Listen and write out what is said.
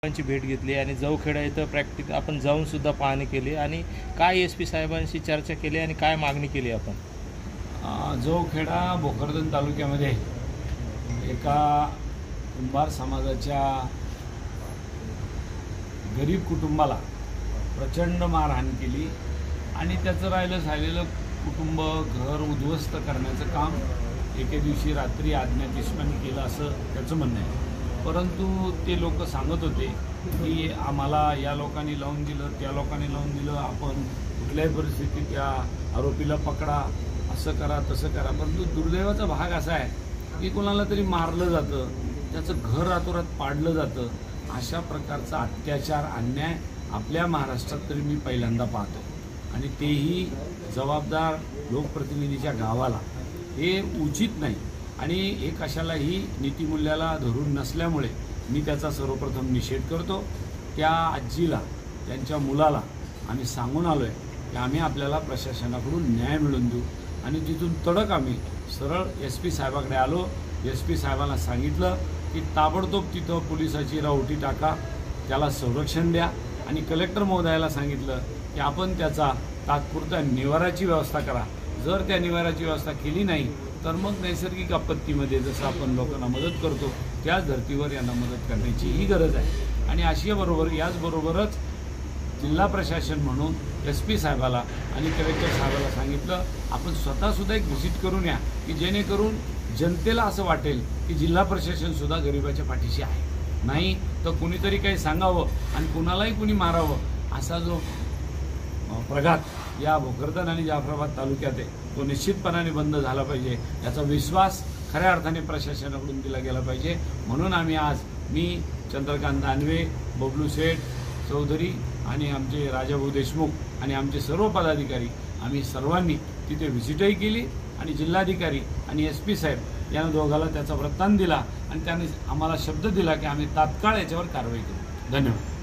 ची भेट घेतली आणि जवखेडा इथं आपण जाऊन सुद्धा पाहणी केली आणि काय एसपी साहेबांशी चर्चा केली आणि काय मागणी केली आपण? जवखेडा भोकरदन तालुक्यामध्ये एका कुंभार समाजाच्या गरीब कुटुंबाला प्रचंड मारहाण केली आणि त्याचं राहिलेलं कुटुंब घर उद्ध्वस्त करण्याचं काम एके दिवशी रात्री अज्ञात इसमाने केलं असं त्याचं म्हणणं आहे। परंतु ते लोक सांगत होते की आम्हाला या लोकांनी लावून दिलं, त्या लोकांनी लावून दिलं, आपण कुठल्याही परिस्थितीत त्या आरोपीला पकडा, असं करा तसं करा। परंतु दुर्दैवाचा भाग असा आहे की कोणाला तरी मारलं जातं, त्याचं घर रातोरात पाडलं जातं। अशा प्रकारचा अत्याचार अन्याय आपल्या महाराष्ट्रात तरी मी पहिल्यांदा पाहतो आणि तेही जबाबदार लोकप्रतिनिधीच्या गावाला। हे उचित नाही आणि हे कशालाही नीतिमूल्याला धरून नसल्यामुळे मी त्याचा सर्वप्रथम निषेध करतो। त्या आजीला, त्यांच्या मुलाला आम्ही सांगून आलो आहे की आम्ही आपल्याला प्रशासनाकडून न्याय मिळवून देऊ आणि तिथून तडक आम्ही सरळ एसपी साहेबाकडे आलो। एसपी साहेबांना सांगितलं की ताबडतोब तिथं पोलिसाची रावटी टाका, त्याला संरक्षण द्या आणि कलेक्टर महोदयाला सांगितलं की आपण त्याचा तात्पुरता निवाराची व्यवस्था करा। जर त्या निवाराची व्यवस्था केली नाही तर मग नैसर्गिक आपत्तीमध्ये जसं आपण लोकांना मदत करतो त्याच धर्तीवर यांना मदत करण्याची ही गरज आहे। आणि याचबरोबरच जिल्हा प्रशासन म्हणून एसपी साहेबाला आणि कलेक्टर साहेबाला सांगितलं आपण स्वतःसुद्धा एक व्हिजिट करून या की जेणेकरून जनतेला असं वाटेल की जिल्हा प्रशासनसुद्धा गरिबाच्या पाठीशी आहे, नाही तर कुणीतरी काही सांगावं आणि कुणालाही कुणी मारावं असा जो प्रघात या भोकरदन आणि जाफराबाद तालुक्यात आहे तो निश्चितपणाने बंद झाला पाहिजे। याचा विश्वास खऱ्या अर्थाने प्रशासनाकडून दिला गेला पाहिजे। म्हणून आम्ही आज मी चंद्रकांत दानवे, बबलू शेठ चौधरी आणि आमचे राजाभाऊ देशमुख आणि आमचे सर्व पदाधिकारी आम्ही सर्वांनी तिथे व्हिजिटही केली आणि जिल्हाधिकारी आणि एसपी साहेब यांना दोघाला त्याचा वृत्तांत दिला आणि त्यांनी आम्हाला शब्द दिला की आम्ही तात्काळ याच्यावर कारवाई करू। धन्यवाद।